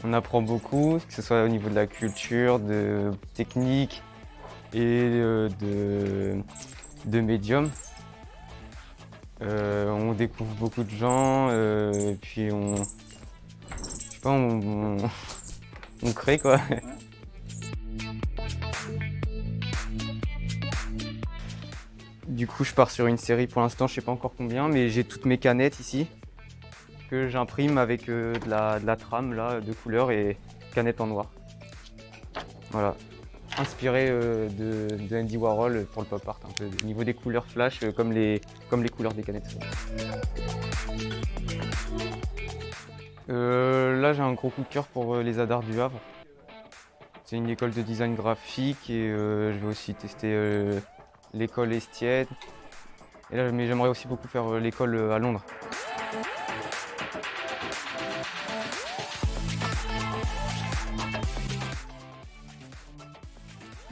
On apprend beaucoup, que ce soit au niveau de la culture, de technique et de médium. On découvre beaucoup de gens et puis je sais pas, on crée quoi. Du coup, je pars sur une série pour l'instant, je sais pas encore combien, mais j'ai toutes mes canettes ici que j'imprime avec de la trame là, de couleur et canettes en noir. Voilà, inspiré de Andy Warhol pour le pop art, un peu au niveau des couleurs flash comme les couleurs des canettes. Là, j'ai un gros coup de cœur pour les Adars du Havre. C'est une école de design graphique et je vais aussi tester l'école Estienne. Et là, mais j'aimerais aussi beaucoup faire l'école à Londres.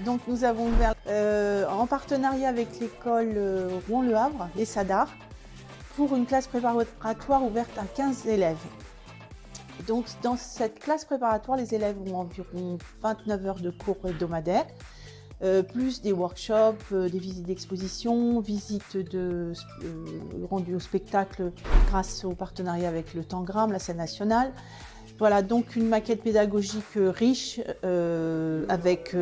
Donc nous avons ouvert en partenariat avec l'école Rouen-Le Havre, les Sadars, pour une classe préparatoire ouverte à 15 élèves. Donc dans cette classe préparatoire, les élèves ont environ 29 heures de cours hebdomadaires, plus des workshops, des visites d'exposition, visites rendues au spectacle grâce au partenariat avec le Tangram, la scène nationale. Voilà, donc une maquette pédagogique riche avec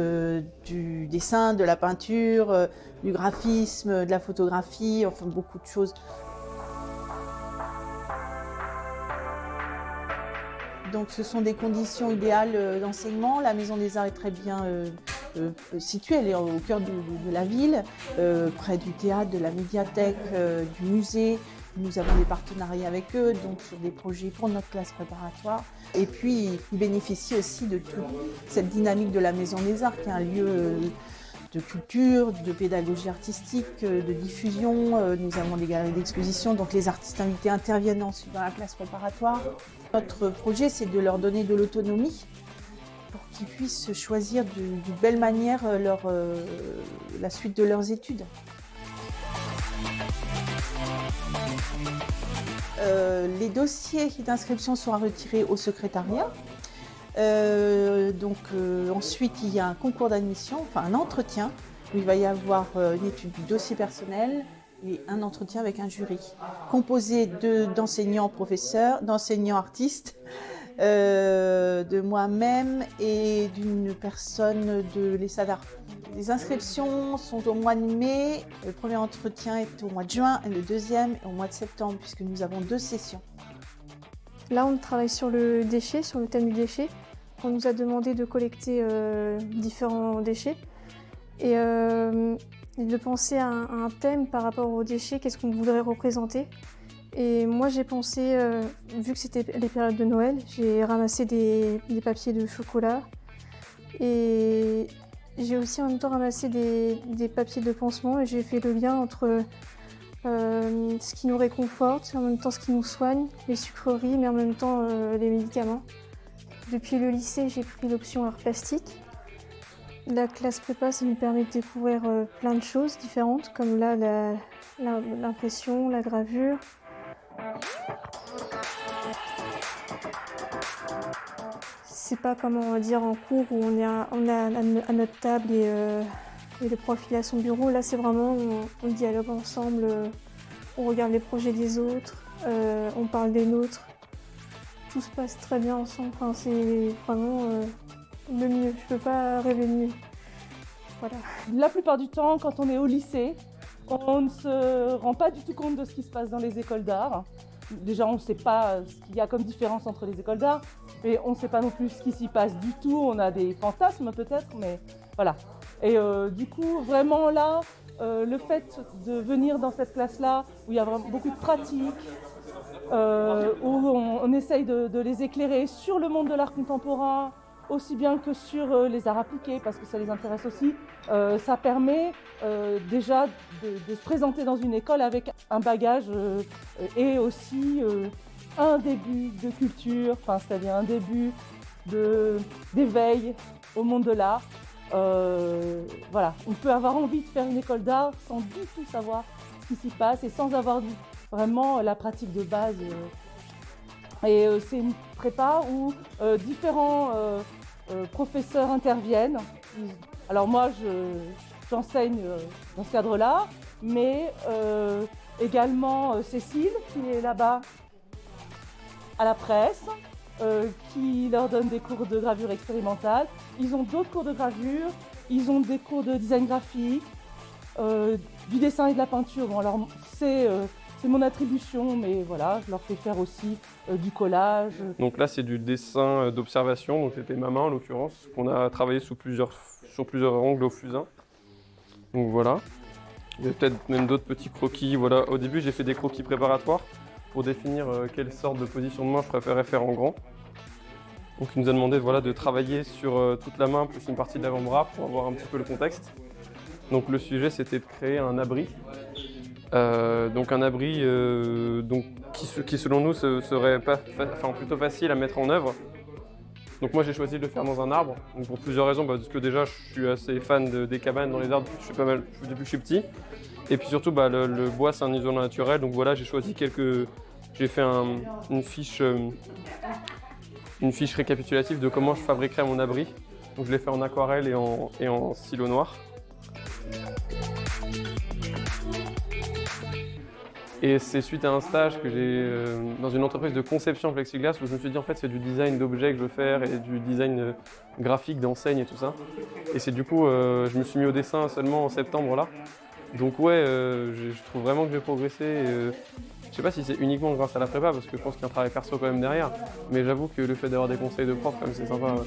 du dessin, de la peinture, du graphisme, de la photographie, enfin beaucoup de choses. Donc ce sont des conditions idéales d'enseignement. La Maison des Arts est très bien située, elle est au cœur de la ville, près du théâtre, de la médiathèque, du musée. Nous avons des partenariats avec eux, donc sur des projets pour notre classe préparatoire. Et puis, ils bénéficient aussi de toute cette dynamique de la Maison des Arts, qui est un lieu de culture, de pédagogie artistique, de diffusion. Nous avons des galeries d'exposition, donc les artistes invités interviennent ensuite dans la classe préparatoire. Notre projet, c'est de leur donner de l'autonomie pour qu'ils puissent choisir d'une belle manière la suite de leurs études. Les dossiers d'inscription sont à retirer au secrétariat. Ensuite, il y a un concours d'admission, enfin un entretien, où il va y avoir une étude du dossier personnel et un entretien avec un jury, composé d'enseignants professeurs, d'enseignants artistes, de moi-même et d'une personne de l'ESADAR. Les inscriptions sont au mois de mai, le premier entretien est au mois de juin et le deuxième est au mois de septembre, puisque nous avons 2 sessions. Là, on travaille sur le déchet, sur le thème du déchet. On nous a demandé de collecter différents déchets et de penser à un thème par rapport aux déchets, qu'est-ce qu'on voudrait représenter. Et moi, j'ai pensé, vu que c'était les périodes de Noël, j'ai ramassé des papiers de chocolat et j'ai aussi en même temps ramassé des papiers de pansement et j'ai fait le lien entre ce qui nous réconforte, en même temps ce qui nous soigne, les sucreries, mais en même temps les médicaments. Depuis le lycée, j'ai pris l'option art plastique. La classe prépa, ça nous permet de découvrir plein de choses différentes, comme là l'impression, la gravure. C'est pas comme on va dire en cours où on est à notre table et le prof il est à son bureau. Là, c'est vraiment on dialogue ensemble, on regarde les projets des autres, on parle des nôtres. Tout se passe très bien ensemble. Enfin, c'est vraiment le mieux. Je peux pas rêver de mieux. Voilà. La plupart du temps, quand on est au lycée, on ne se rend pas du tout compte de ce qui se passe dans les écoles d'art. Déjà, on ne sait pas ce qu'il y a comme différence entre les écoles d'art, mais on ne sait pas non plus ce qui s'y passe du tout. On a des fantasmes peut-être, mais voilà. Et du coup, vraiment là, le fait de venir dans cette classe-là, où il y a vraiment beaucoup de pratiques, où on essaye de les éclairer sur le monde de l'art contemporain, aussi bien que sur les arts appliqués, parce que ça les intéresse aussi. Ça permet déjà de se présenter dans une école avec un bagage et aussi un début de culture, c'est-à-dire un début d'éveil au monde de l'art. Voilà, on peut avoir envie de faire une école d'art sans du tout savoir ce qui s'y passe et sans avoir vraiment la pratique de base Et c'est une prépa où différents professeurs interviennent. Alors moi, j'enseigne dans ce cadre-là, mais également Cécile, qui est là-bas à la presse, qui leur donne des cours de gravure expérimentale. Ils ont d'autres cours de gravure, ils ont des cours de design graphique, du dessin et de la peinture. Bon, alors c'est mon attribution, mais voilà, je leur fais faire aussi du collage. Donc là, c'est du dessin d'observation, donc c'était ma main en l'occurrence, qu'on a travaillé sur plusieurs angles au fusain. Donc voilà. Il y a peut-être même d'autres petits croquis. Voilà. Au début, j'ai fait des croquis préparatoires pour définir quelle sorte de position de main je préférais faire en grand. Donc il nous a demandé voilà, de travailler sur toute la main plus une partie de l'avant-bras pour avoir un petit peu le contexte. Donc le sujet, c'était de créer un abri. Donc un abri qui selon nous serait plutôt facile à mettre en œuvre. Donc moi j'ai choisi de le faire dans un arbre, donc pour plusieurs raisons, parce que déjà je suis assez fan des cabanes dans les arbres, je suis pas mal depuis que je suis petit. Et puis surtout le bois c'est un isolant naturel, donc voilà j'ai fait une fiche récapitulative de comment je fabriquerais mon abri. Donc je l'ai fait en aquarelle et en stylo noir. Et c'est suite à un stage que j'ai dans une entreprise de conception plexiglas où je me suis dit en fait c'est du design d'objets que je veux faire et du design graphique d'enseigne et tout ça. Et c'est du coup je me suis mis au dessin seulement en septembre là. Donc ouais, je trouve vraiment que j'ai progressé. Je sais pas si c'est uniquement grâce à la prépa parce que je pense qu'il y a un travail perso quand même derrière. Mais j'avoue que le fait d'avoir des conseils de prof, quand même, c'est sympa. Ouais.